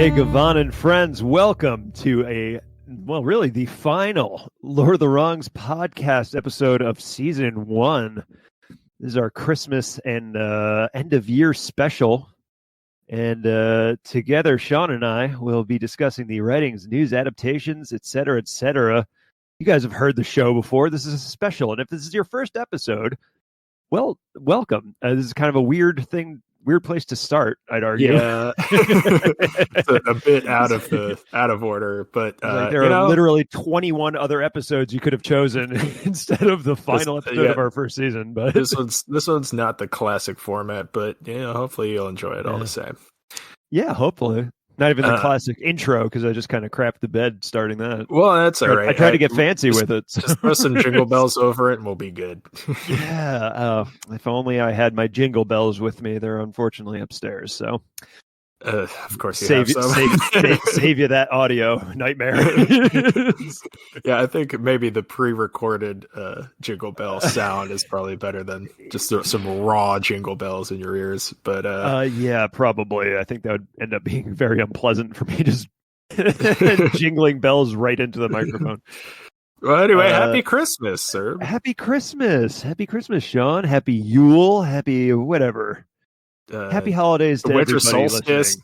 Hey, Gavan and friends, welcome to really the final Lord of the Rungs podcast episode of season 1. This is our Christmas and end of year special. And together, Sean and I will be discussing the writings, news, adaptations, etc., etc. You guys have heard the show before. This is a special. And if this is your first episode, well, welcome. This is kind of a weird place to start, I'd argue. Yeah, it's a bit out of order, but there are literally 21 other episodes you could have chosen instead of the final episode of our first season. But this one's not the classic format, but hopefully you'll enjoy it all the same. Yeah, hopefully. Not even the classic intro, because I just kind of crapped the bed starting that. Well, that's all right. I tried to get fancy with it. Just throw some jingle bells over it and we'll be good. Yeah. If only I had my jingle bells with me. They're unfortunately upstairs. So, of course, save you that audio nightmare. Yeah, I think maybe the pre-recorded jingle bell sound is probably better than just some raw jingle bells in your ears. But yeah, probably. I think that would end up being very unpleasant for me, just jingling bells right into the microphone. Well, anyway, happy Christmas, sir. Happy Christmas, Sean. Happy Yule, happy whatever. Happy holidays to winter everybody solstice.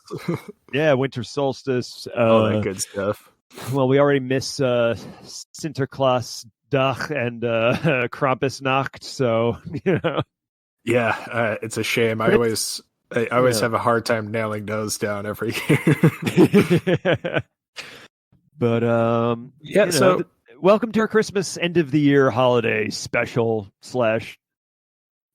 Yeah, winter solstice. All that good stuff. Well, we already miss Sinterklaas Dag and Krampusnacht, so Yeah, it's a shame. I always have a hard time nailing those down every year. But so welcome to our Christmas end of the year holiday special /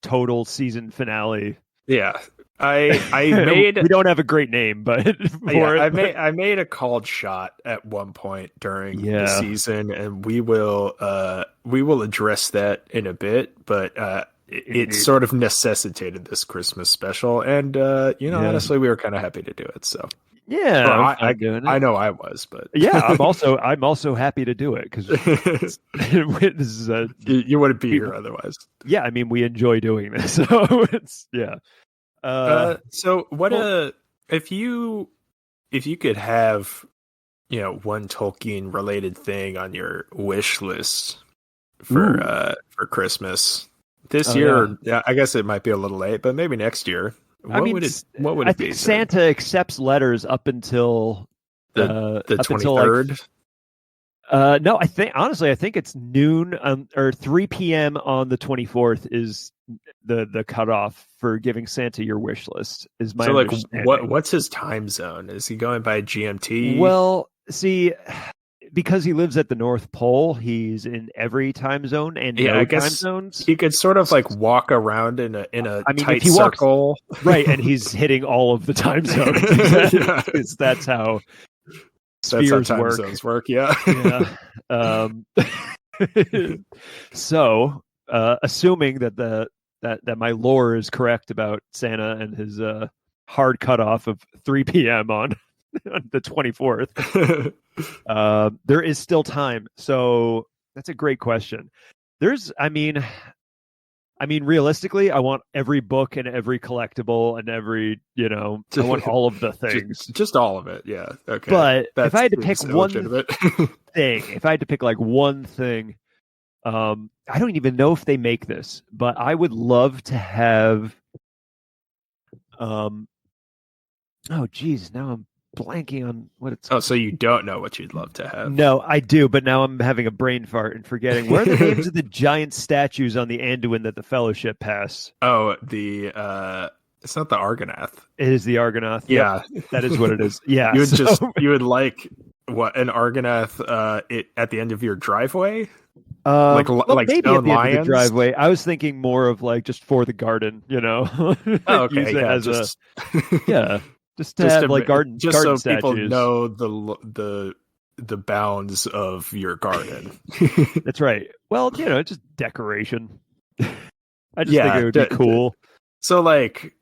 total season finale. Yeah. I made. We don't have a great name, but I made a called shot at one point during the season, and we will address that in a bit. But it sort of necessitated this Christmas special, and honestly, we were kind of happy to do it. So yeah, I know I was, but yeah, I'm also happy to do it because this is you wouldn't be here otherwise. Yeah, I mean, we enjoy doing this, so it's so what if you could have one Tolkien related thing on your wish list for Christmas this year? Yeah, I guess it might be a little late, but maybe next year. What would it I be? think Santa accepts letters up until the 23rd. No, I think it's noon or 3 p.m. on the 24th is the cutoff for giving Santa your wish list. Is my understanding. What's his time zone? Is he going by GMT? Well, see, because he lives at the North Pole, he's in every time zone and time zones. He could sort of like walk around in a tight circle, right? And he's hitting all of the time zones. That's how. Spheres time zones work. Yeah. So, assuming that that my lore is correct about Santa and his hard cutoff of 3 p.m. on the 24th, there is still time. So that's a great question. I mean, realistically, I want every book and every collectible and every, I want all of the things. Just all of it, yeah. Okay. But if I had to pick one thing, I don't even know if they make this, but I would love to have. Oh, geez, now I'm blanking on what it's. Oh, so you don't know what you'd love to have? No, I do, but now I'm having a brain fart and forgetting. What are the names of the giant statues on the Anduin that the Fellowship pass? Oh, it's not the Argonath. It is the Argonath. Yeah, that is what it is. Yeah, you would like what an Argonath at the end of your driveway. Like maybe at the end of the driveway. I was thinking more of like just for the garden, Oh, okay, use it as just to have like garden so statues. People know the bounds of your garden. That's right. Well, just decoration. I just think it would be cool. So like,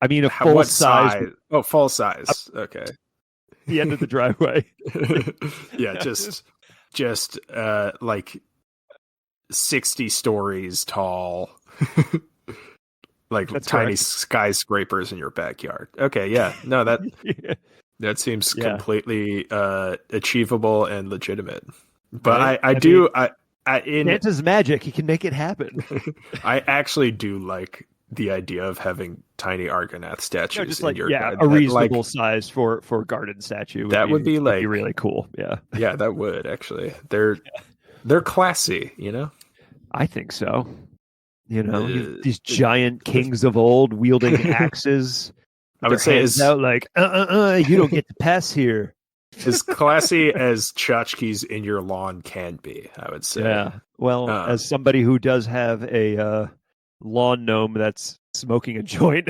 I mean, a full size. Oh, full size. Okay. The end of the driveway. Yeah, just like 60 stories tall. Like that's tiny skyscrapers in your backyard. Okay, yeah. No, that That seems completely achievable and legitimate. But Right? I do in Santa's magic. He can make it happen. I actually do like the idea of having tiny Argonath statues Just in like your garden. a reasonable size for garden statue. Would be really cool. Yeah. Yeah, that would actually. They're classy, you know? I think so. You know, these giant kings of old wielding axes. I would say it's out like, you don't get to pass here. As classy as tchotchkes in your lawn can be, I would say. Yeah. Well, as somebody who does have a lawn gnome that's smoking a joint,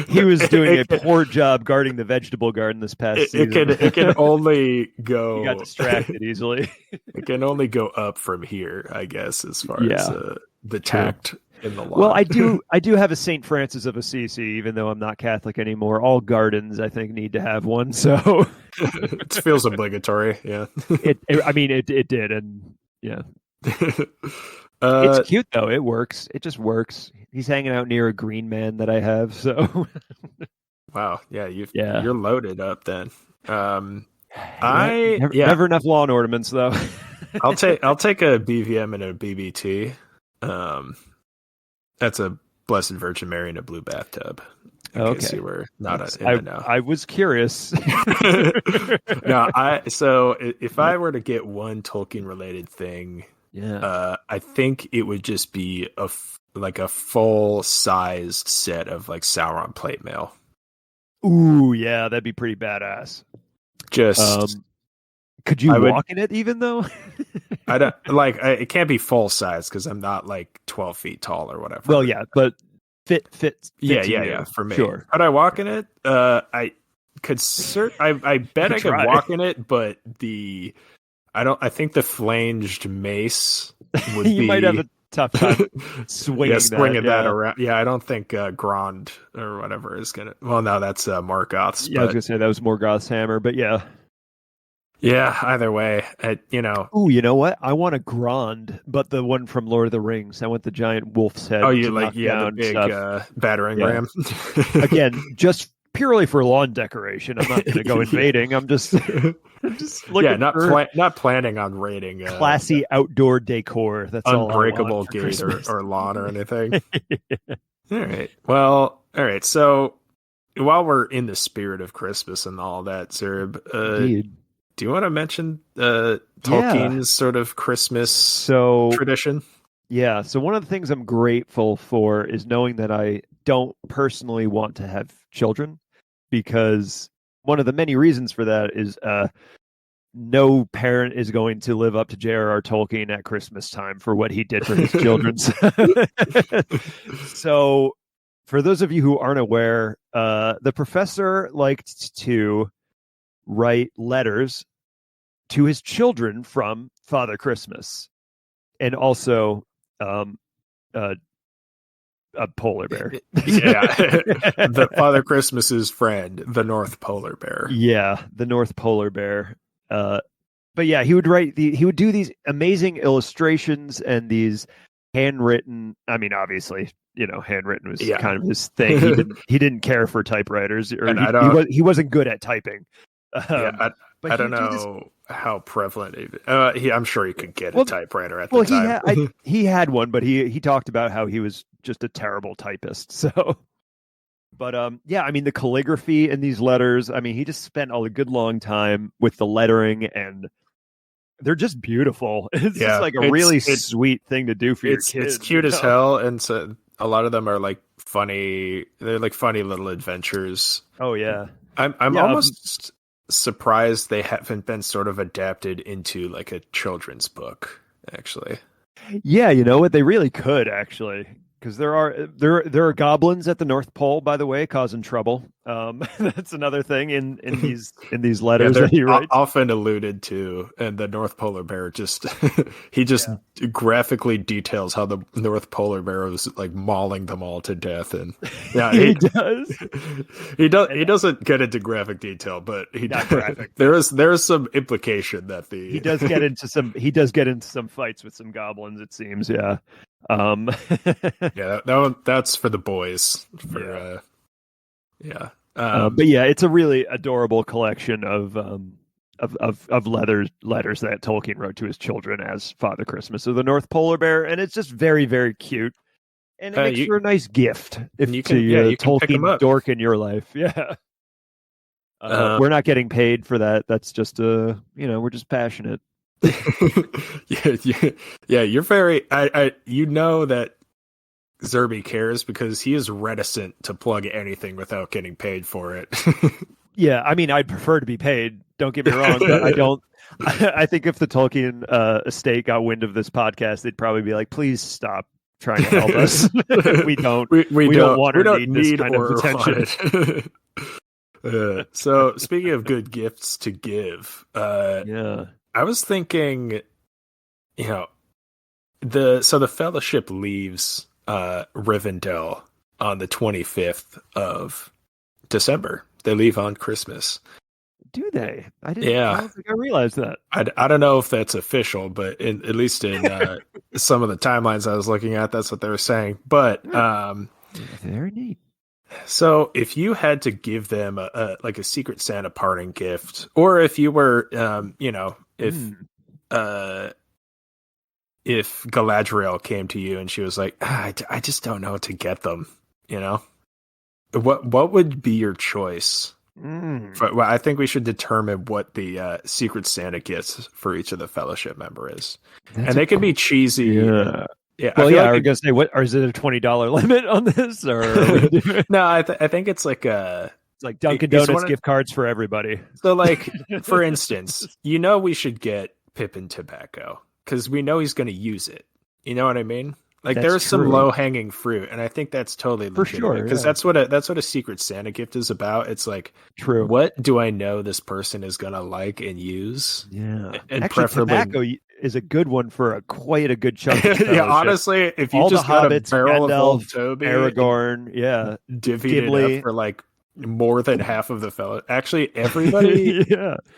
he was doing a poor job guarding the vegetable garden this past season. It can only go. He got distracted easily. It can only go up from here, I guess, as far as the tact in the lawn. Well, I do have a St. Francis of Assisi, even though I'm not Catholic anymore. All gardens, I think, need to have one. So it feels obligatory. Yeah. It did, and yeah. It's cute though. It works. It just works. He's hanging out near a green man that I have. So wow. Yeah. You're loaded up then. Never enough lawn ornaments though. I'll take a BVM and a BBT. That's a Blessed Virgin Mary in a blue bathtub. In case you were not in the know. I was curious. No, so if I were to get one Tolkien related thing, I think it would just be a full sized set of like Sauron plate mail. Ooh, yeah, that'd be pretty badass. Just could you walk in it even though? I don't it can't be full size because I'm not like 12 feet tall or whatever. Well, yeah, but fits yeah. For me, sure. Could I walk in it? I could. I bet I could walk in it, but I think the flanged mace would you be. might have a tough time swinging that around. Yeah, I don't think Grond or whatever is gonna. Well, no, that's Morgoth's. Yeah, I was gonna say that was Morgoth's hammer, but yeah. Yeah, either way, Ooh, you know what? I want a Grond, but the one from Lord of the Rings. I want the giant wolf's head. Oh, you like the big battering ram? Again, just purely for lawn decoration. I'm not going to go invading. I'm just looking. Not planning on raiding. Classy outdoor decor. That's unbreakable gate or lawn or anything. All right. Well, all right. So while we're in the spirit of Christmas and all that, Zerb, do you want to mention Tolkien's sort of Christmas tradition? Yeah. So one of the things I'm grateful for is knowing that I don't personally want to have children, because one of the many reasons for that is no parent is going to live up to J.R.R. Tolkien at Christmas time for what he did for his children. So for those of you who aren't aware, the professor liked to write letters to his children from Father Christmas, and also a polar bear. Yeah, the Father Christmas's friend, the North Polar Bear. Yeah, the North Polar Bear. But yeah, he would do these amazing illustrations and these handwritten. I mean, obviously, handwritten was kind of his thing. He didn't care for typewriters, or he wasn't good at typing. I don't know how prevalent I'm sure he could get a typewriter at the time. He had one, but he talked about how he was just a terrible typist. So, but I mean, the calligraphy in these letters. I mean, he just spent a good long time with the lettering, and they're just beautiful. It's just like a really sweet thing to do for your kids. It's cute as hell, and so a lot of them are like funny. They're like funny little adventures. Oh yeah, I'm almost surprised they haven't been sort of adapted into like a children's book, actually. Yeah, you know what? They really could, actually, because there are goblins at the North Pole, by the way, causing trouble. That's another thing in these letters that he writes. Often alluded to, and the North Polar Bear just graphically details how the North Polar Bear was like mauling them all to death, and he does. He doesn't get into graphic detail, but there is some implication that he does get into some fights with some goblins, it seems. Yeah. That's for the boys. But yeah, it's a really adorable collection of letters that Tolkien wrote to his children as Father Christmas of the North Polar Bear, and it's just very, very cute, and it makes for a nice gift if you to can Tolkien dork in your life. Yeah, we're not getting paid for that. That's just we're just passionate. yeah. You're very. You know that Zerby cares because he is reticent to plug anything without getting paid for it. Yeah, I mean, I'd prefer to be paid. Don't get me wrong, but I don't. I think if the Tolkien estate got wind of this podcast, they'd probably be like, "Please stop trying to help us. we don't want or need this kind of attention." So, speaking of good gifts to give, I was thinking, the Fellowship leaves Rivendell on the 25th of December. They leave on Christmas. Do they? I didn't. Yeah. I don't think I realized that. I don't know if that's official, but at least in some of the timelines I was looking at, that's what they were saying. But very neat. So if you had to give them a Secret Santa parting gift, or if you were, if Galadriel came to you and she was like, I just don't know what to get them, what would be your choice? Well, I think we should determine what the Secret Santa gets for each of the Fellowship member is. And they can be cheesy. Yeah. Yeah. Well, I was gonna say, or is it a $20 limit on this? Or no, I think it's like it's like Dunkin' Donuts gift cards for everybody. So, like, for instance, we should get Pippin tobacco because we know he's going to use it. You know what I mean? Like, there's some low hanging fruit, and I think that's totally legitimate, for sure. Because that's what a Secret Santa gift is about. It's like, what do I know this person is going to like and use? Yeah, and actually, preferably tobacco is a good one for quite a good chunk of yeah, honestly, if you just got hobbits, a barrel Gandalf, of old Toby, Aragorn, divvied it up for like more than half of the fellow. Actually, everybody.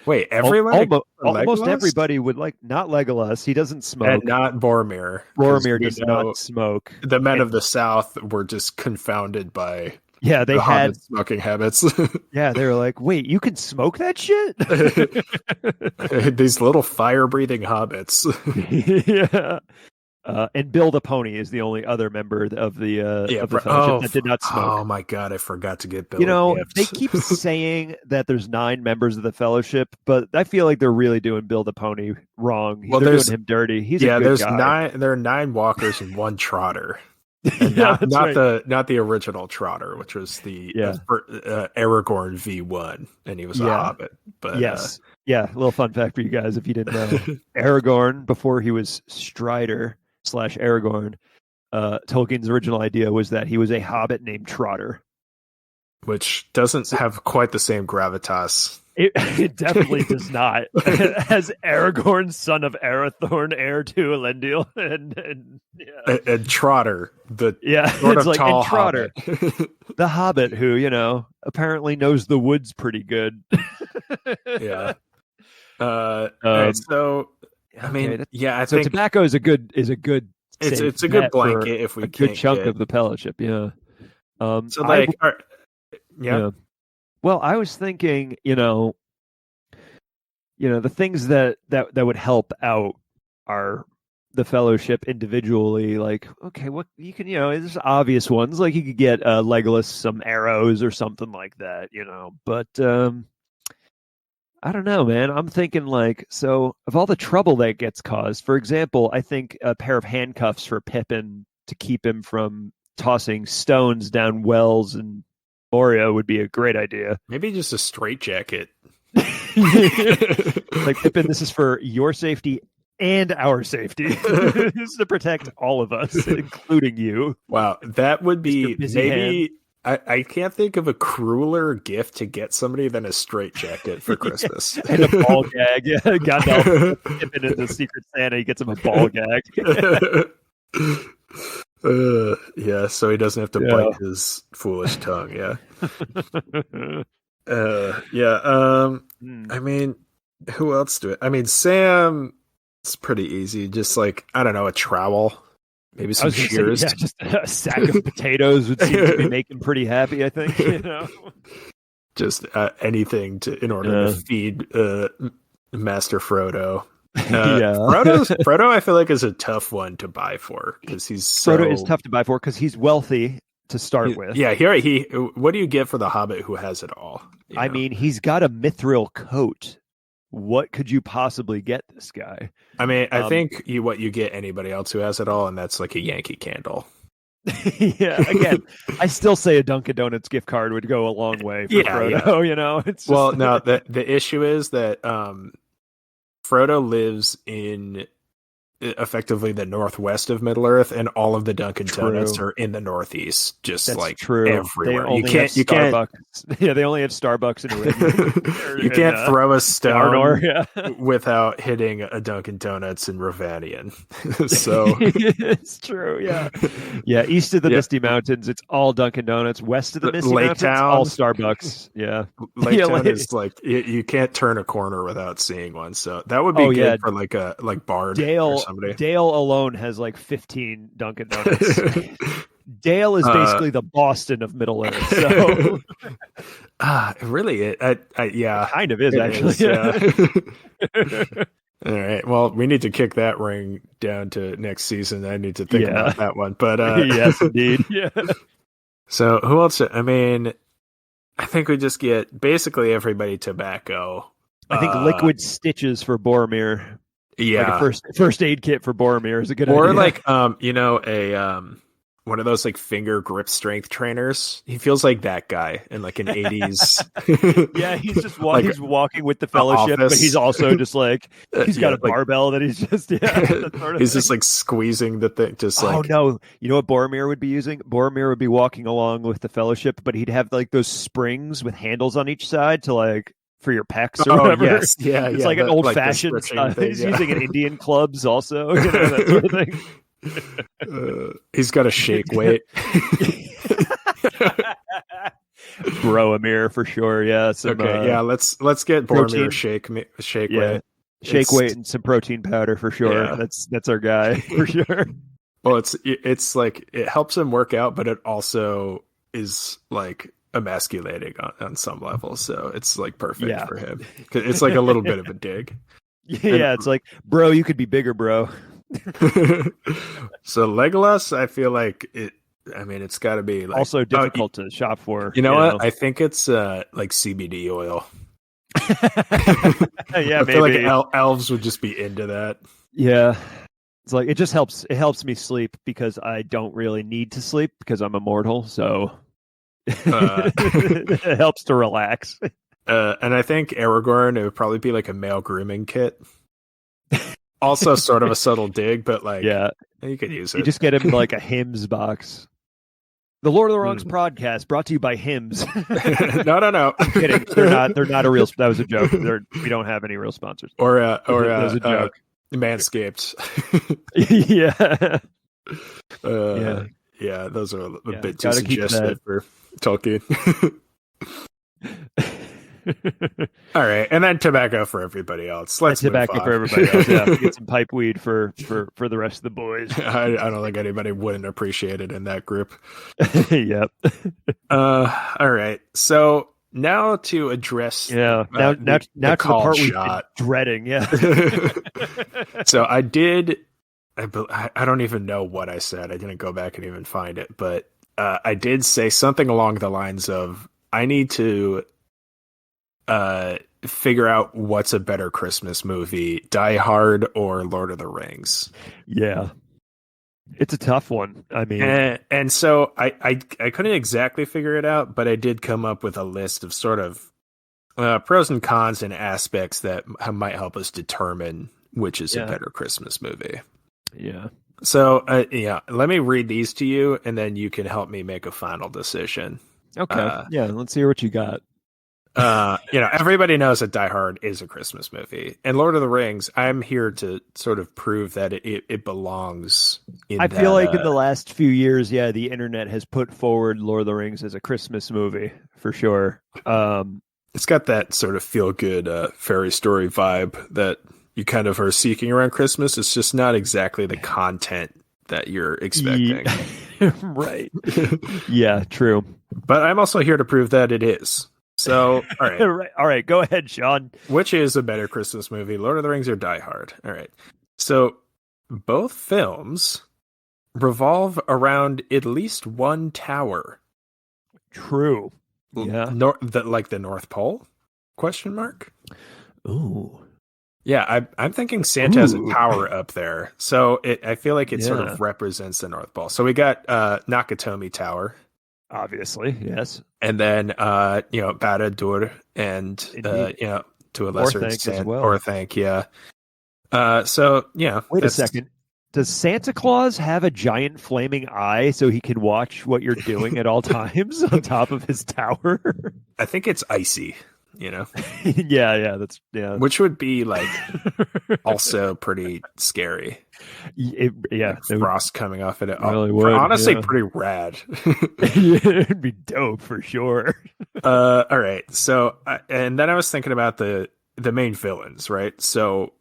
Wait, everybody. Almost everybody would like not Legolas. He doesn't smoke. And not Boromir. Boromir does not smoke. The men of the South were just confounded by. Yeah, they had smoking habits. Yeah, they were like, "Wait, you can smoke that shit?" These little fire-breathing hobbits. Yeah. And Bill the Pony is the only other member of the Fellowship that did not smoke. Oh my god, I forgot to get Bill. They keep saying that there's 9 members of the Fellowship, but I feel like they're really doing Bill the Pony wrong. They're doing him dirty. He's a good guy. 9. There are 9 walkers and 1 trotter. And not the original Trotter, which was the Aragorn V1, and he was a hobbit. But yes, a little fun fact for you guys if you didn't know: Aragorn, before he was Strider / Aragorn, Tolkien's original idea was that he was a hobbit named Trotter, which doesn't have quite the same gravitas. It definitely does not. As Aragorn, son of Arathorn, heir to Elendil, and Trotter, the sort of tall Trotter, the Hobbit, who apparently knows the woods pretty good. Yeah. So I mean, I think tobacco is a good. It's a good blanket if we a good chunk of the Fellowship. Yeah. Well, I was thinking, the things that would help out the Fellowship individually. Like, okay, what you can, there's obvious ones. Like you could get Legolas some arrows or something like that, But I don't know, man. I'm thinking of all the trouble that gets caused. For example, I think a pair of handcuffs for Pippin to keep him from tossing stones down wells and Moria would be a great idea. Maybe just a straitjacket. Like, Pippin, this is for your safety and our safety. This is to protect all of us, including you. Wow, that would be maybe. I can't think of a crueler gift to get somebody than a straitjacket for Christmas. And a ball gag. Yeah, Gandalf, Pippin in the Secret Santa, he gets him a ball gag. So he doesn't have to bite his foolish tongue. I mean, who else do it? I mean, Sam, it's pretty easy. Just like, I don't know, a trowel, maybe some shears. Just a sack of potatoes would seem to be making pretty happy, I think. just anything in order to feed Master Frodo. Frodo, I feel like is a tough one to buy for because Frodo is tough to buy for because he's wealthy to start with. Yeah, what do you get for the Hobbit who has it all? I mean, he's got a mithril coat. What could you possibly get this guy? I mean, I think what you get anybody else who has it all, and that's like a Yankee Candle. Yeah, again, I still say a Dunkin' Donuts gift card would go a long way for Frodo. You know, it's just... well, no, the issue is that Frodo lives in effectively the northwest of Middle Earth, and all of the Dunkin' Donuts are in the northeast. Just That's like true. Everywhere. You can't. Yeah, they only have Starbucks in Ridley. You can't throw a stone Arnor, without hitting a Dunkin' Donuts in Ravanian. So it's true. Yeah. East of the Misty Mountains, it's all Dunkin' Donuts. West of the Misty Mountains, all Starbucks. Yeah, Lake Town is like you can't turn a corner without seeing one. So that would be good for like Bard or somebody. Dale alone has like 15 Dunkin' Donuts. Dale is basically the Boston of Middle Earth. So, really, it kind of is actually. All right. Well, we need to kick that ring down to next season. I need to think about that one. But yes, indeed. Yeah. So who else? I mean, I think we just get basically everybody tobacco. I think liquid stitches for Boromir. Yeah, like a first aid kit for Boromir is a good idea. Or like one of those like finger grip strength trainers. He feels like that guy in like an 80s. Yeah, he's just he's walking with the Fellowship, but he's also just like he's got a barbell that he's just he's just like squeezing the thing. Just like, oh no, you know what Boromir would be using? Boromir would be walking along with the Fellowship, but he'd have like those springs with handles on each side to like for your pecs or whatever. Yes. Yeah, it's like an old fashioned style. He's using it in Indian clubs also, that sort of thing. He's got a shake weight. Boromir for sure. Yeah. Let's get Boromir shake weight. Shake weight and some protein powder for sure. Yeah. That's our guy for sure. Well, it's like it helps him work out, but it also is like emasculating on some level, so it's like perfect for him. It's like a little bit of a dig. Yeah, it's like, bro, you could be bigger, bro. So Legolas, I feel like it. I mean, it's got to be like, also difficult to shop for. You know what? I think it's like CBD oil. Yeah, I feel like elves would just be into that. Yeah. It's like it helps me sleep because I don't really need to sleep because I'm immortal, so it helps to relax. And I think Aragorn, it would probably be like a male grooming kit. Also sort of a subtle dig, but like you could use it. You just get him like a hymns box. The Lord of the Rings podcast brought to you by hymns. No. I'm kidding. They're not a real. That was a joke. We don't have any real sponsors. That was a joke. Manscaped. Yeah, those are a bit too suggestive for Tolkien. All right, and then tobacco for everybody else. Let's tobacco for everybody else. Yeah, get some pipe weed for the rest of the boys. I don't think anybody wouldn't appreciate it in that group. Yep. All right, so now to address now to the part we've been dreading. Yeah. So I did. I don't even know what I said. I didn't go back and even find it, but I did say something along the lines of, I need to figure out what's a better Christmas movie, Die Hard or Lord of the Rings. Yeah. It's a tough one. I mean, and so I couldn't exactly figure it out, but I did come up with a list of sort of pros and cons and aspects that might help us determine which is a better Christmas movie. Yeah. So, let me read these to you, and then you can help me make a final decision. Okay. Let's hear what you got. Everybody knows that Die Hard is a Christmas movie, and Lord of the Rings, I'm here to sort of prove that it belongs in I feel like in the last few years, the internet has put forward Lord of the Rings as a Christmas movie for sure. It's got that sort of feel-good fairy story vibe that you kind of are seeking around Christmas. It's just not exactly the content that you're expecting. Right. Yeah, true. But I'm also here to prove that it is. So, all right. All right, go ahead, Sean. Which is a better Christmas movie, Lord of the Rings or Die Hard? All right. So, both films revolve around at least one tower. True. Yeah. Like the North Pole? Question mark. Ooh. Yeah, I'm thinking Santa has a tower up there, so I feel like it sort Yeah. of represents the North Pole. So we got Nakatomi Tower, Obviously, yes. and then Barad-dûr, and to a lesser Orthanc extent, as well. Orthanc, yeah. So yeah. Wait a second. Does Santa Claus have a giant flaming eye so he can watch what you're doing at all times on top of his tower? I think it's icy, you know. yeah. Which would be like also pretty scary. Frost coming off it. Really would, honestly, pretty rad. It'd be dope for sure. All right. So, and then I was thinking about the main villains, right? So,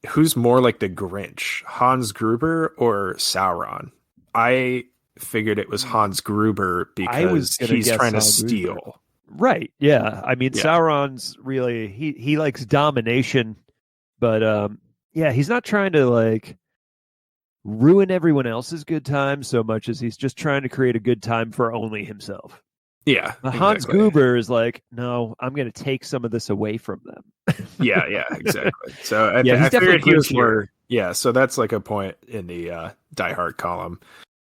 who's more like the Grinch, Hans Gruber or Sauron? I figured it was Hans Gruber because he's trying to steal. Gruber. Right. Yeah. I mean, Sauron's really he likes domination, but he's not trying to like ruin everyone else's good time so much as he's just trying to create a good time for only himself. Yeah. Hans Gruber is like, no, I'm going to take some of this away from them. yeah, exactly. So I figured he was more. Yeah, so that's like a point in the Die Hard column.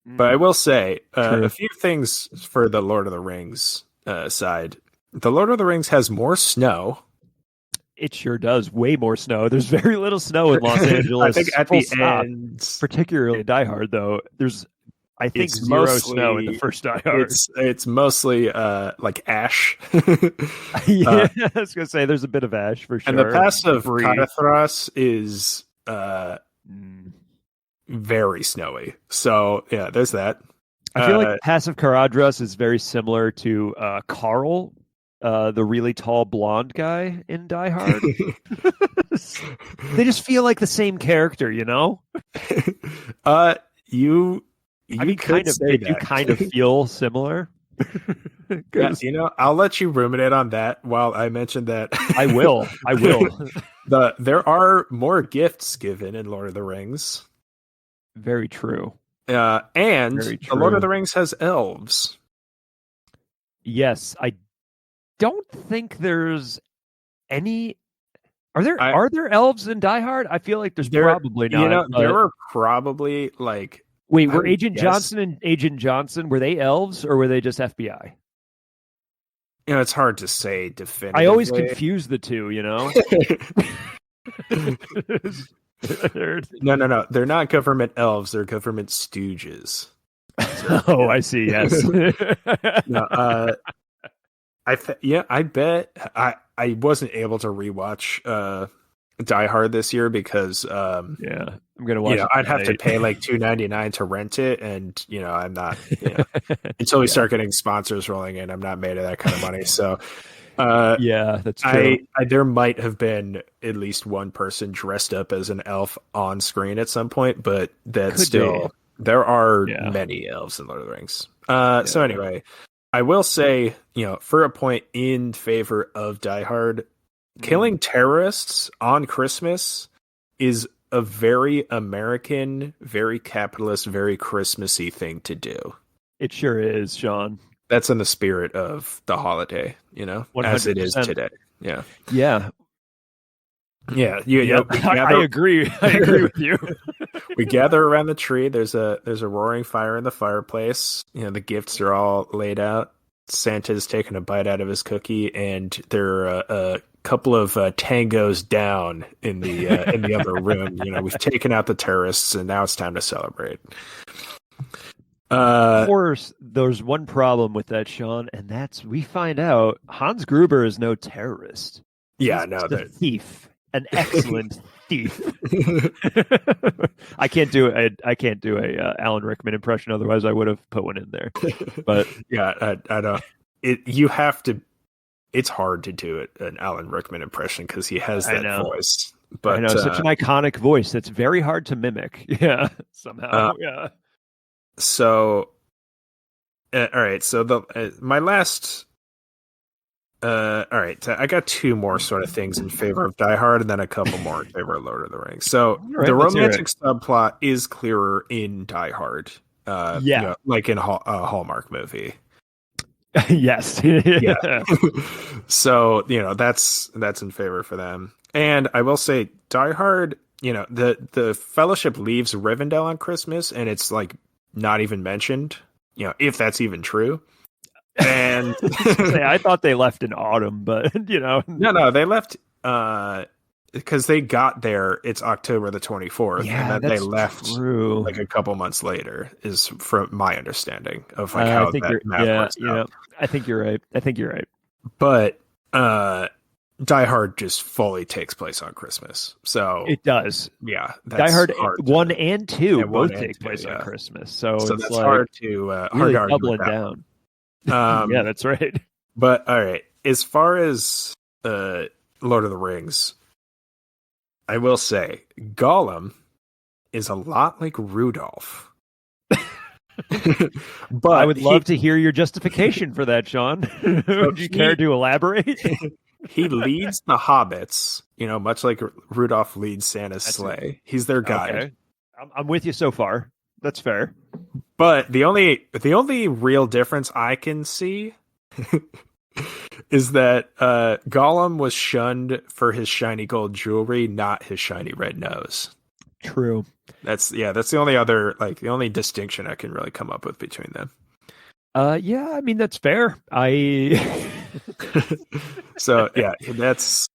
But I will say a few things for the Lord of the Rings side. The Lord of the Rings has more snow. It sure does. Way more snow. There's very little snow in Los Angeles. I think at the end, particularly Die Hard, though, I think zero snow in the first Die Hard. It's mostly like ash. I was gonna say there's a bit of ash for sure. And the pass of Cardathras is very snowy. So yeah, there's that. I feel like Pass of Caradhras is very similar to Carl, the really tall blonde guy in Die Hard. They just feel like the same character, you know? You kind of feel similar. Yeah, I'll let you ruminate on that while I mention that. I will. There are more gifts given in Lord of the Rings. Very true. And the Lord of the Rings has elves. Yes, I don't think there's any. Are there elves in Die Hard? I feel like there's probably not. There were probably like. Wait, were Agent Johnson and Agent Johnson, were they elves or were they just FBI? It's hard to say definitively. I always confuse the two, No. They're not government elves. They're government stooges. Oh, I see. Yes. No, I bet I wasn't able to rewatch Die Hard this year because I'm gonna watch. I'd have to pay like $2.99 to rent it, and I'm not until we start getting sponsors rolling in. I'm not made of that kind of money, so that's true. There might have been at least one person dressed up as an elf on screen at some point, but there are many elves in Lord of the Rings. So anyway, I will say for a point in favor of Die Hard. Killing terrorists on Christmas is a very American, very capitalist, very Christmassy thing to do. It sure is, Sean. That's in the spirit of the holiday, 100%. As it is today. Yeah. Yeah. Yeah. I agree. I agree with you. We gather around the tree. There's a roaring fire in the fireplace. The gifts are all laid out. Santa's taking a bite out of his cookie, and there are a couple of tangos down in the other room. We've taken out the terrorists, and now it's time to celebrate. Of course, there's one problem with that, Sean, and that's we find out Hans Gruber is no terrorist. He's a thief, an excellent thief. I can't do a Alan Rickman impression, otherwise I would have put one in there. But yeah, I know you have to. It's hard to do an Alan Rickman impression because he has that voice. But I know, such an iconic voice that's very hard to mimic. Yeah, somehow. Yeah. So, all right. So my last All right. I got two more sort of things in favor of Die Hard, and then a couple more in favor of Lord of the Rings. So right, the romantic subplot is clearer in Die Hard. Like in a Hallmark movie. Yes. Yeah. So that's in favor for them. And I will say, Die Hard. The Fellowship leaves Rivendell on Christmas, and it's like not even mentioned. If that's even true. And I thought they left in autumn, but no, they left because they got there. It's October the 24th, and then they left like a couple months later. Is from my understanding of like how that math works out. I think you're right. But Die Hard just fully takes place on Christmas, so it does. Yeah, Die Hard 1 and 2 both take place on Christmas, so it's that's like hard to really argue doubling down. Yeah, that's right. But all right, as far as Lord of the Rings, I will say Gollum is a lot like Rudolph. But I would love to hear your justification for that, Sean. Would you care to elaborate? He leads the hobbits, much like Rudolph leads Santa's sleigh. He's their guide. Okay. I'm with you so far. That's fair. But the only real difference I can see is that Gollum was shunned for his shiny gold jewelry, not his shiny red nose. True. That's the only distinction I can really come up with between them. Yeah, I mean that's fair. So yeah, that's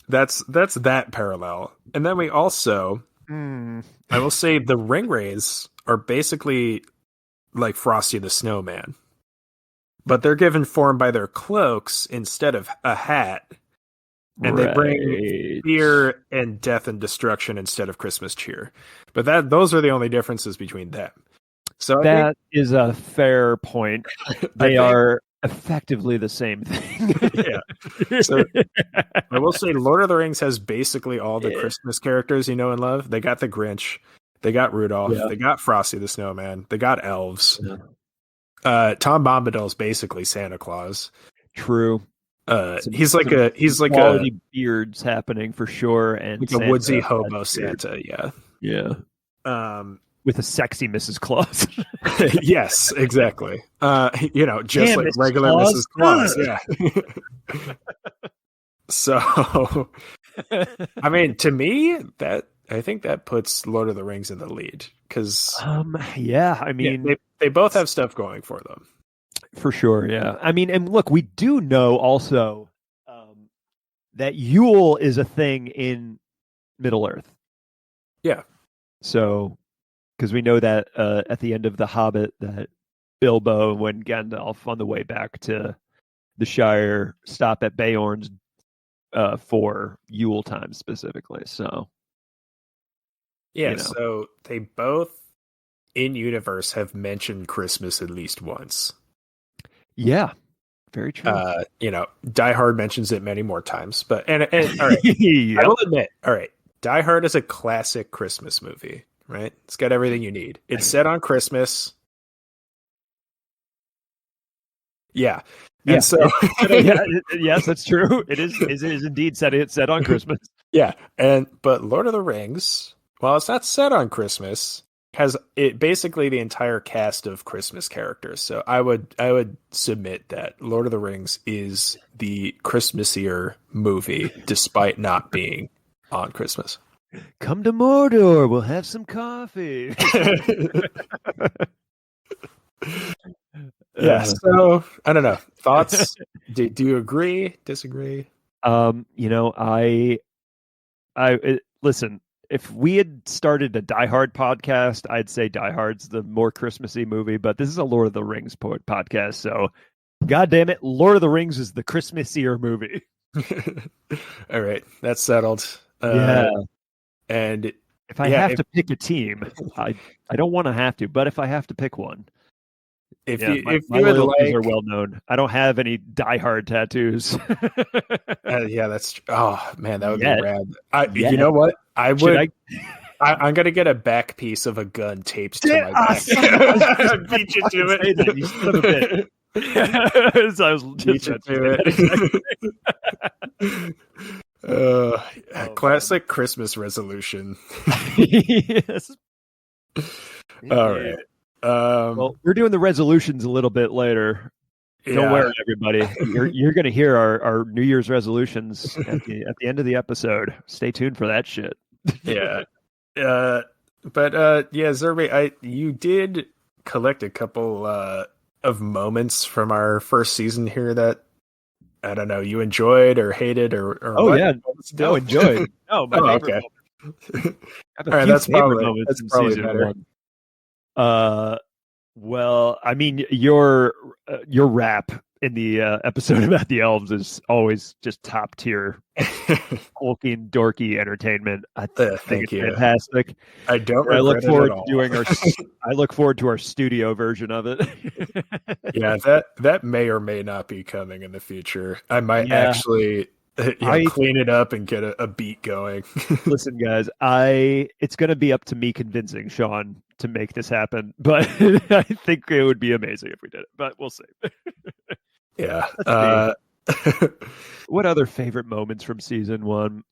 that parallel. And then we also I will say the Ringwraiths are basically like Frosty the Snowman. But they're given form by their cloaks instead of a hat. And they bring fear and death and destruction instead of Christmas cheer. But those are the only differences between them. So that is a fair point. They are effectively the same thing. Yeah. So I will say Lord of the Rings has basically all the Christmas characters you know and love. They got the Grinch, they got Rudolph, they got Frosty the Snowman, they got elves. Yeah. Tom Bombadil's basically Santa Claus. True. He's like quality beards happening for sure, and like a woodsy hobo Santa. Yeah. With a sexy Mrs. Claus. Yes, exactly. Just like Mrs. regular Claus? Mrs. Claus. Yeah. So, I mean, to me, I think that puts Lord of the Rings in the lead because, I mean, they both have stuff going for them. For sure, yeah. I mean, and look, we do know also that Yule is a thing in Middle Earth. Yeah. So, because we know that at the end of The Hobbit, that Bilbo, when Gandalf on the way back to the Shire, stop at Beorn's for Yule time specifically. So, yeah. So they both in universe have mentioned Christmas at least once. Yeah, very true. Die Hard mentions it many more times, but and all right, yep. I will admit, all right, Die Hard is a classic Christmas movie, right? It's got everything you need. It's set on Christmas. Yeah. And so yes, that's true. It is indeed set on Christmas. Yeah. But Lord of the Rings, while it's not set on Christmas, has it basically the entire cast of Christmas characters. So I would submit that Lord of the Rings is the Christmasier movie, despite not being on Christmas. Come to Mordor, we'll have some coffee. Yeah, so I don't know. Thoughts? Do you agree? Disagree? I listen. If we had started a Die Hard podcast, I'd say Die Hard's the more Christmassy movie, but this is a Lord of the Rings podcast, so God damn it, Lord of the Rings is the Christmassier movie. All right, that's settled. Yeah. And if I have to pick a team, I don't want to have to, but if I have to pick one, my loyalties are well known. I don't have any Die Hard tattoos. That's oh man, that would be rad. You know what? I would. I'm gonna get a back piece of a gun taped to my back. Beat you to it. You son of a bitch. So I was just classic Christmas resolution. Yes. All right. Well, we're doing the resolutions a little bit later. Don't worry, everybody. You're going to hear our New Year's resolutions at the end of the episode. Stay tuned for that shit. Yeah. But Zerby, you did collect a couple of moments from our first season here that I don't know you enjoyed or hated or oh what? Yeah, no, enjoyed. No, my favorite moment. All right, that's probably better. Well, I mean, your rap in the episode about the elves is always just top tier Tolkien dorky entertainment. I think it's fantastic. I don't. I look forward to doing I look forward to our studio version of it. Yeah, that may or may not be coming in the future. I might actually clean it up and get a beat going. Listen, guys, it's going to be up to me convincing Sean to make this happen, but I think it would be amazing if we did it. But we'll see. Yeah. What other favorite moments from season 1?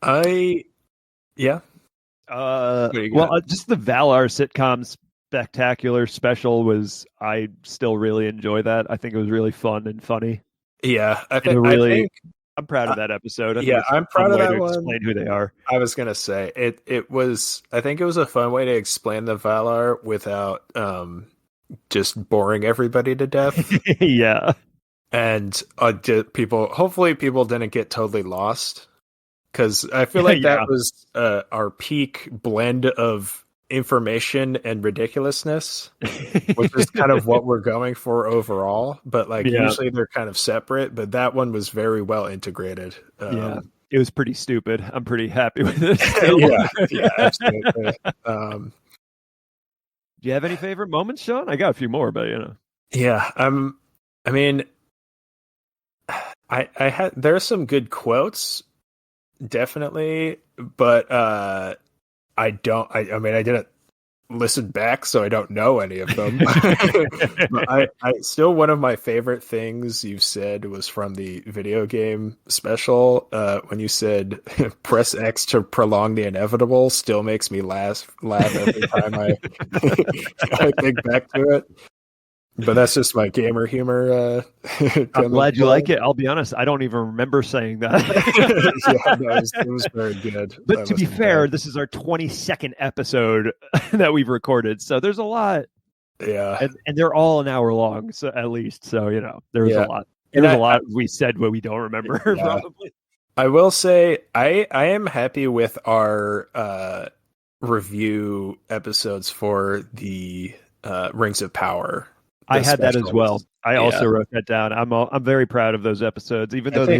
Well, just the Valar sitcom spectacular special I still really enjoy that. I think it was really fun and funny. Yeah, I'm proud of that episode. I'm proud of that one. one. Explain who they are. I was gonna say it was. I think it was a fun way to explain the Valar without just boring everybody to death. Yeah, and hopefully people didn't get totally lost, because I feel like that was our peak blend of information and ridiculousness, which is kind of what we're going for overall. But usually they're kind of separate, but that one was very well integrated. It was pretty stupid. I'm pretty happy with it. Yeah, absolutely. Do you have any favorite moments, Sean? I got a few more, but Yeah, I mean, I had there's some good quotes, definitely, but I didn't listen back, so I don't know any of them. But I still, one of my favorite things you've said was from the video game special, when you said press X to prolong the inevitable still makes me laugh every time I think back to it. But that's just my gamer humor. I'm glad you like it. I'll be honest, I don't even remember saying that. It was very good. But to be fair, this is our 22nd episode that we've recorded, so there's a lot. Yeah, and they're all an hour long, so at least. So there's a lot. There's a lot we said what we don't remember. Yeah. Probably. I will say I am happy with our review episodes for the Rings of Power. I had that as well. I also wrote that down. I'm very proud of those episodes, even though they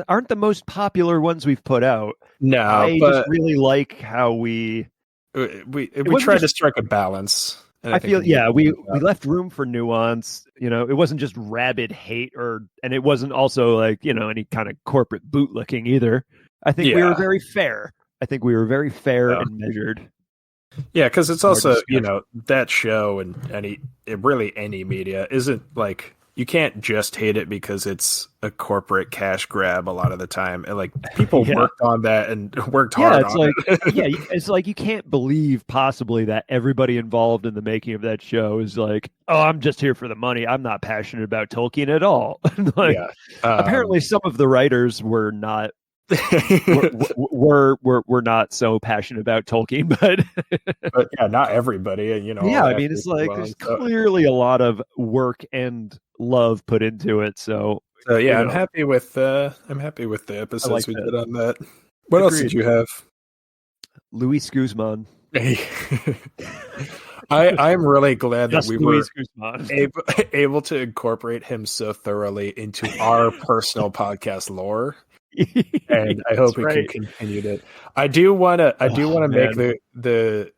aren't the most popular ones we've put out. No, I just really like how we tried to strike a balance. I feel we left room for nuance. It wasn't just rabid hate, and it wasn't also any kind of corporate bootlicking either. I think we were very fair. And measured. Yeah, because it's also that show and any media isn't you can't just hate it because it's a corporate cash grab a lot of the time, and people worked on that and worked hard on it. It's you can't believe possibly that everybody involved in the making of that show is I'm just here for the money. I'm not passionate about Tolkien at all. Apparently some of the writers were not. we're not so passionate about Tolkien, but not everybody. I mean, it's there's clearly a lot of work and love put into it. So I'm happy with the episodes we did on that. What else did you have? Luis Guzman. I'm really glad that we were able to incorporate him so thoroughly into our personal podcast lore. And I hope we can continue it. I do want to make the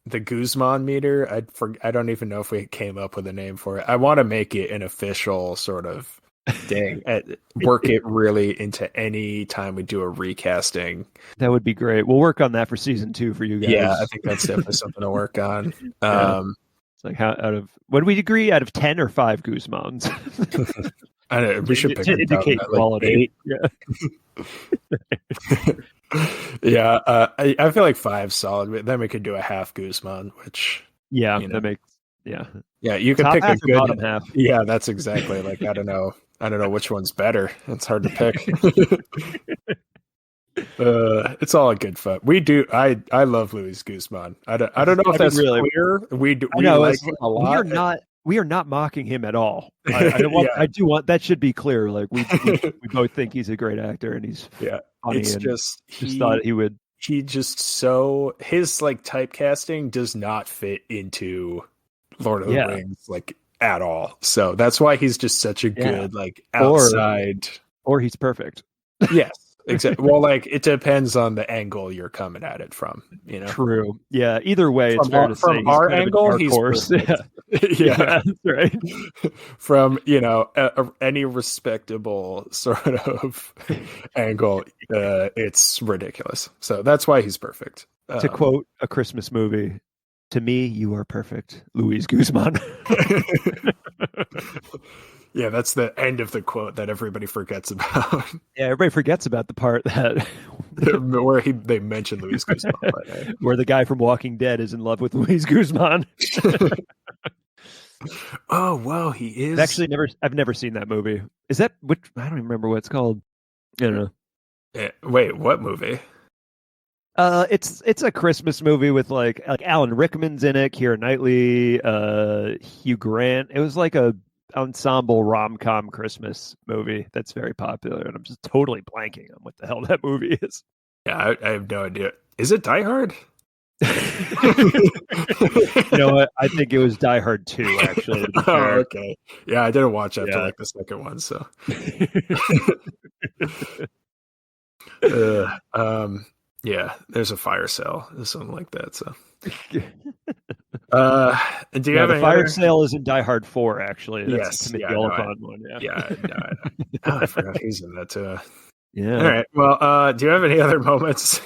Guzman meter. I don't even know if we came up with a name for it. I want to make it an official sort of thing. Work it really into any time we do a recasting. That would be great. We'll work on that for season 2 for you guys. Yeah, I think that's definitely something to work on. It's like how out of what do we agree out of 10 or 5 goose mounds? I don't know, we should pick to indicate quality. Yeah, I feel like 5 solid. Then we could do a half Guzman, which that makes yeah. You could top pick half a good bottom half. Yeah, that's exactly like I don't know which one's better. It's hard to pick. It's all a good fun. We do. I love Luis Guzman. I don't know if that's really clear. We like him a lot. We are not mocking him at all. I do want that should be clear. Like we both think he's a great actor and he's funny. It's and just thought he would. He just his like typecasting does not fit into Lord of the Rings like at all. So that's why he's just such a good like outside. Or he's perfect. Yes. Exactly. Well, like it depends on the angle you're coming at it from, True. Yeah. Either way, it's fair to say from our angle, he's yeah, that's right. From any respectable sort of angle, it's ridiculous. So that's why he's perfect. To quote a Christmas movie, "To me, you are perfect, Luis Guzman." Yeah, that's the end of the quote that everybody forgets about. Yeah, everybody forgets about the part that where they mention Luis Guzman, where the guy from Walking Dead is in love with Luis Guzman. Oh, wow, he is. I've never seen that movie. Is that which? I don't even remember what it's called. I don't know. Wait, what movie? It's a Christmas movie with like Alan Rickman's in it, Keira Knightley, Hugh Grant. It was like a ensemble rom-com Christmas movie that's very popular, and I'm just totally blanking on what the hell that movie is. Yeah, I have no idea. Is it Die Hard? You know what? I think it was Die Hard 2, actually. Oh, okay. Yeah, I didn't watch after like the second one, so. Yeah, there's a fire sale or something like that. So, do you have the fire sale is in Die Hard 4? Actually, that's Timothy Olyphant one. I forgot he's in that too. Yeah. All right. Well, do you have any other moments?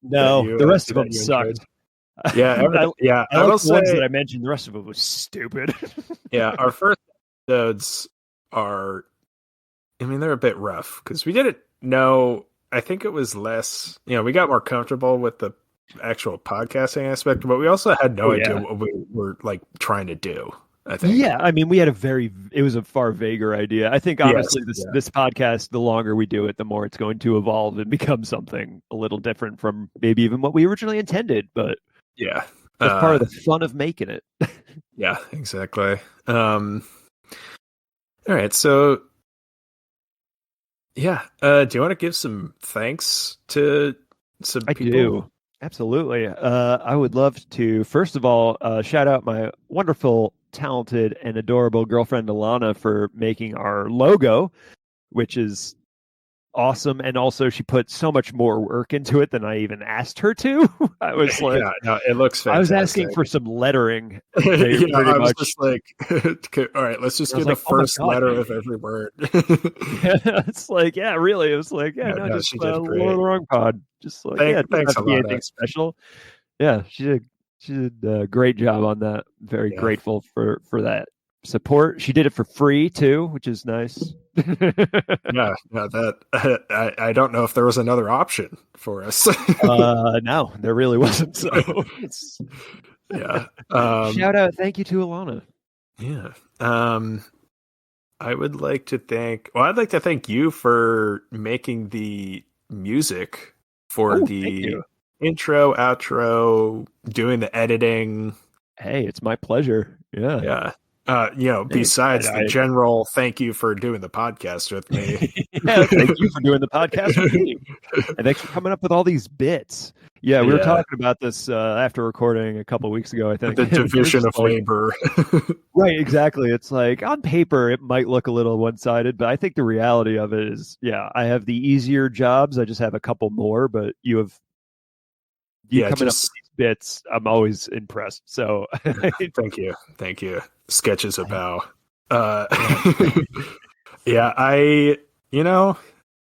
No, the rest of them sucked. Yeah, I like the ones that I mentioned. The rest of it was stupid. Yeah, our first episodes are. I mean, they're a bit rough because we didn't know. I think it was less, we got more comfortable with the actual podcasting aspect, but we also had no idea what we were like trying to do, I think. Yeah. I mean, it was a far vaguer idea. I think honestly, this podcast, the longer we do it, the more it's going to evolve and become something a little different from maybe even what we originally intended, but that's part of the fun of making it. Yeah, exactly. All right. So, yeah. Do you want to give some thanks to some people? I do. Absolutely. I would love to, first of all, shout out my wonderful, talented, and adorable girlfriend, Alana, for making our logo, which is awesome. And also, she put so much more work into it than I even asked her to. I was like, it looks fantastic. I was asking for some lettering. I was just like, all right, let's just get the first letter of every word. It's like, really. It was like, just Lord of the Wrong Pod. Just like, thanks a lot. Anything special. Yeah, she did a great job on that. Very grateful for that support. She did it for free too, which is nice. That I don't know if there was another option for us. No, there really wasn't. So shout out, thank you to Alana. Yeah. I'd like to thank you for making the music for the intro, outro, doing the editing. Hey, it's my pleasure. Yeah. Besides the general thank you for doing the podcast with me. Thank you for doing the podcast with me. And thanks for coming up with all these bits. Yeah, we were talking about this after recording a couple of weeks ago, I think. The division of labor. Right, exactly. It's like, on paper, it might look a little one-sided, but I think the reality of it is, I have the easier jobs. I just have a couple more, but you coming up with these bits, I'm always impressed. So thank you. Sketches about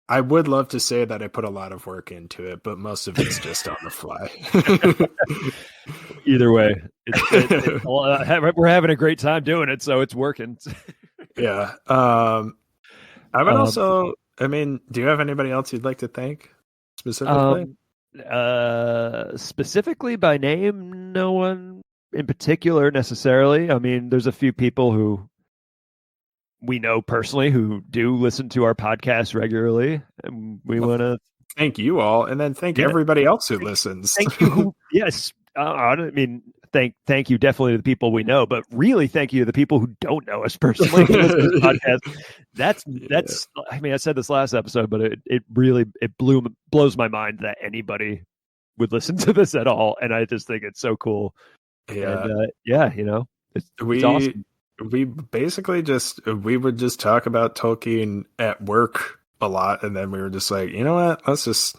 I would love to say that I put a lot of work into it, but most of it's just on the fly. Either way, we're having a great time doing it, so it's working. Yeah. I would also. I mean, do you have anybody else you'd like to thank specifically? Specifically by name, no one in particular necessarily. I mean, there's a few people who we know personally who do listen to our podcast regularly, and we want to thank you all, and then thank everybody else who listens. Thank you. Yes, I mean, thank you definitely to the people we know, but really thank you to the people who don't know us personally. Podcast. That's. I mean, I said this last episode, but it really blows my mind that anybody would listen to this at all, and I just think it's so cool. Yeah, and, it's awesome. We basically we would just talk about Tolkien at work a lot, and then we were just like, you know what, let's just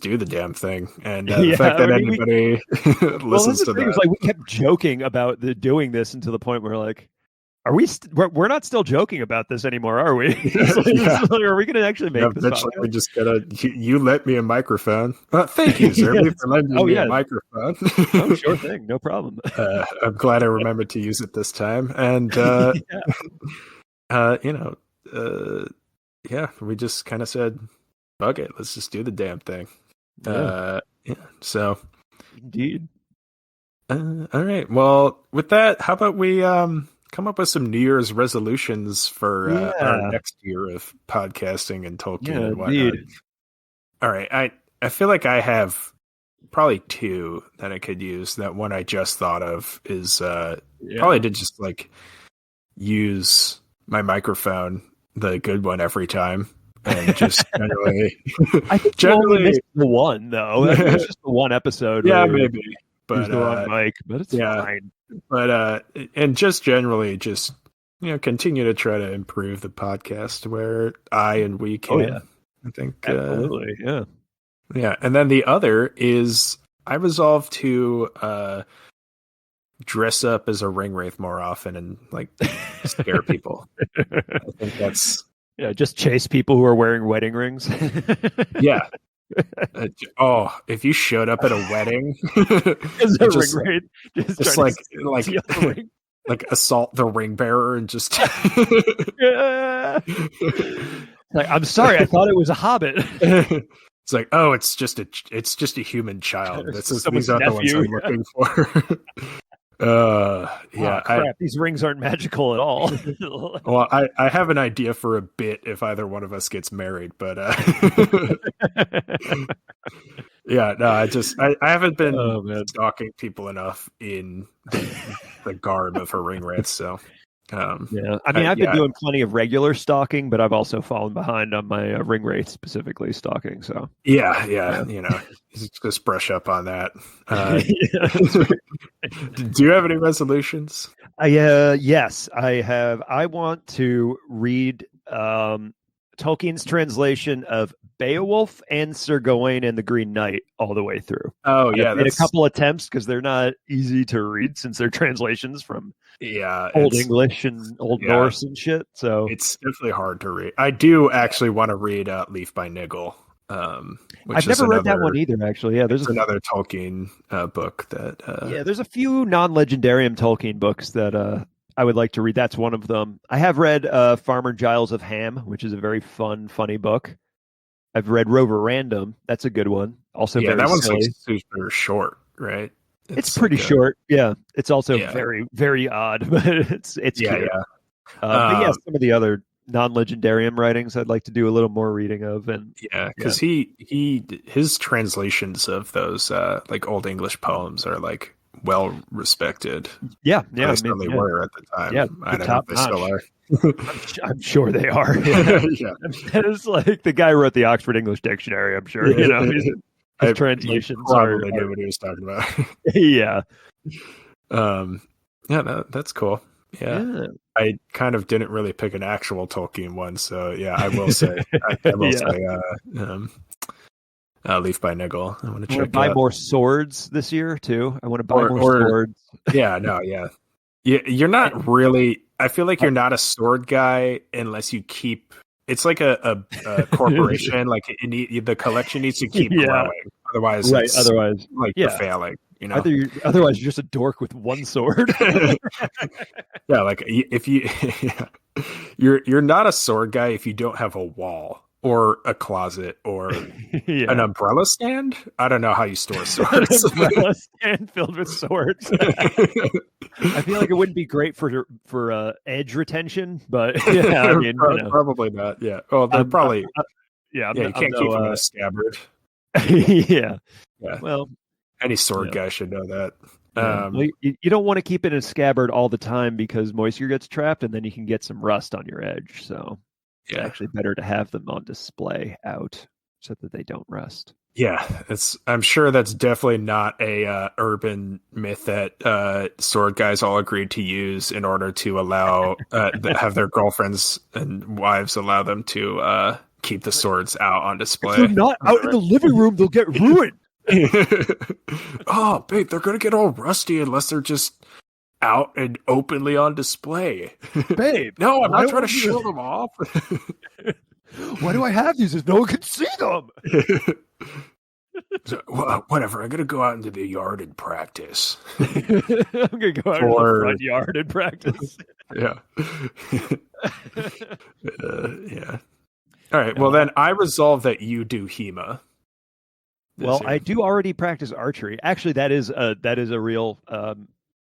do the damn thing. And the fact that anybody listens to that, was like we kept joking about doing this until the point where like, we're not still joking about this anymore, are we? Are we going to actually make this? Eventually, we just gotta. You lent me a microphone. Thank you, Zerb, for lending me a microphone. Oh, sure thing, no problem. I'm glad I remembered to use it this time, and we just kind of said, "Fuck it, let's just do the damn thing." So, indeed. All right. Well, with that, how about we come up with some New Year's resolutions for our next year of podcasting and Tolkien and whatnot. Indeed. All right. I feel like I have probably two that I could use. That one I just thought of is probably to just like use my microphone, the good one, every time. And just generally, I think you only missed the one though. It's just the one episode. Yeah, maybe. But the wrong mic, but it's fine. But and just generally, just continue to try to improve the podcast where I and we can. Oh, yeah. I think absolutely, yeah. And then the other is I resolved to dress up as a ring wraith more often and like scare people. I think that's just chase people who are wearing wedding rings. Yeah. If you showed up at a wedding, just like assault the ring bearer and just like, I'm sorry, I thought it was a hobbit. It's like, oh, it's just a human child. These aren't the ones I'm looking for. Crap, these rings aren't magical at all. Well, I have an idea for a bit if either one of us gets married, but I haven't been stalking people enough in the garb of her ring wraith, so I mean, I've been doing plenty of regular stalking, but I've also fallen behind on my ring wraith specifically stalking. So just brush up on that. Do you have any resolutions? Yes, I have. I want to read Tolkien's translation of Beowulf and Sir Gawain and the Green Knight all the way through. Oh yeah, I've made a couple attempts because they're not easy to read since they're translations from Old English and Old Norse and shit. So it's definitely hard to read. I do actually want to read Leaf by Niggle. I've never read that one either. Actually, there's another Tolkien book that. There's a few non-legendarium Tolkien books that I would like to read. That's one of them. I have read Farmer Giles of Ham, which is a very funny book. I've read Rover Random. That's a good one. Also, very that one's silly. Like super short, right? It's pretty short. Yeah, it's also very, very odd, but it's cute. But some of the other non-legendarium writings I'd like to do a little more reading of, and because his translations of those like Old English poems are like well respected. They were at the time. I don't know if they still are. I'm sure they are. It's like the guy who wrote the Oxford English Dictionary. I'm sure his translations probably knew what he was talking about. That's cool. I kind of didn't really pick an actual Tolkien one, so I will say Leaf by Niggle. I want to buy more swords this year too. I want to buy more swords. You're not really. I feel like you're not a sword guy unless you keep. It's like a corporation. Like the collection needs to keep growing. Otherwise, you're failing. You know, otherwise you're just a dork with one sword. Yeah, like if you, you're not a sword guy if you don't have a wall or a closet or an umbrella stand. I don't know how you store swords. An umbrella stand filled with swords. I feel like it wouldn't be great for edge retention, but yeah, I mean, probably not. Yeah. Oh, they're probably. Yeah, you can't keep them in a scabbard. Yeah. Well, any sword guy should know that. Well, you don't want to keep it in a scabbard all the time because moisture gets trapped, and then you can get some rust on your edge. So it's actually better to have them on display out so that they don't rust. Yeah, I'm sure that's definitely not a urban myth that sword guys all agreed to use in order to allow have their girlfriends and wives allow them to keep the swords out on display. If they're not out in the living room, they'll get ruined. Oh, babe, they're gonna get all rusty unless they're just out and openly on display. Babe, no, I'm not trying to show them off. Why do I have these if no one can see them? So, well, whatever. I'm gonna go out into the yard and practice. I'm gonna go out into the front yard and practice. Yeah. Yeah. All right. Well, then I resolve that you do HEMA. Well, I do already practice archery. Actually, that is a real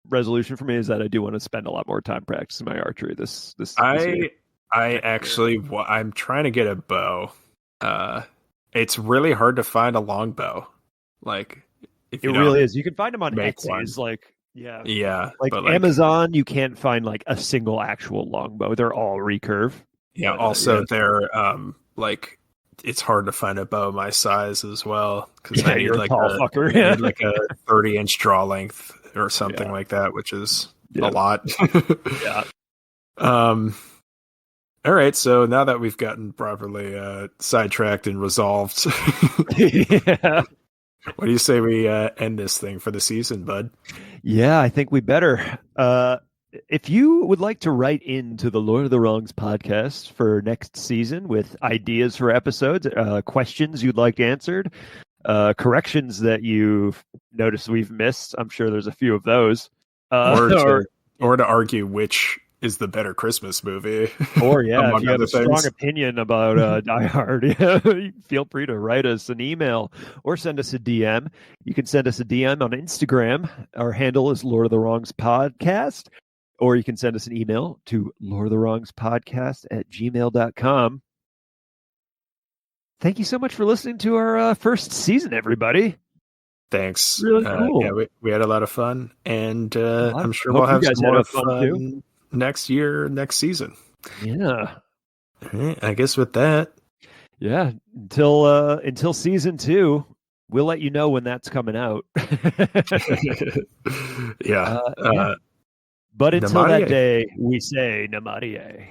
resolution for me. Is that I do want to spend a lot more time practicing my archery this year. I'm trying to get a bow. It's really hard to find a longbow. Like, if it really is. You can find them on Etsy. Like Amazon, you can't find like a single actual longbow. They're all recurve. Yeah. But, they're like. It's hard to find a bow my size as well because I need like a tall fucker. I need like a 30-inch draw length or something like that, which is a lot. Yeah. All right. So now that we've gotten properly sidetracked and resolved, what do you say we end this thing for the season, bud? Yeah, I think we better. If you would like to write into the Lord of the Wrongs podcast for next season with ideas for episodes, questions you'd like answered, corrections that you've noticed we've missed, I'm sure there's a few of those. Or to argue which is the better Christmas movie. Or if you have a strong opinion about Die Hard, feel free to write us an email or send us a DM. You can send us a DM on Instagram. Our handle is Lord of the Wrongs Podcast. Or you can send us an email to lordofthewrongspodcast@gmail.com. Thank you so much for listening to our first season, everybody. Thanks. Really cool. Yeah, we had a lot of fun, and I'm sure we'll have some more fun too. Next season. Yeah. All right, I guess with that. Yeah. Until season 2, we'll let you know when that's coming out. Yeah. But until that day, we say Namarie.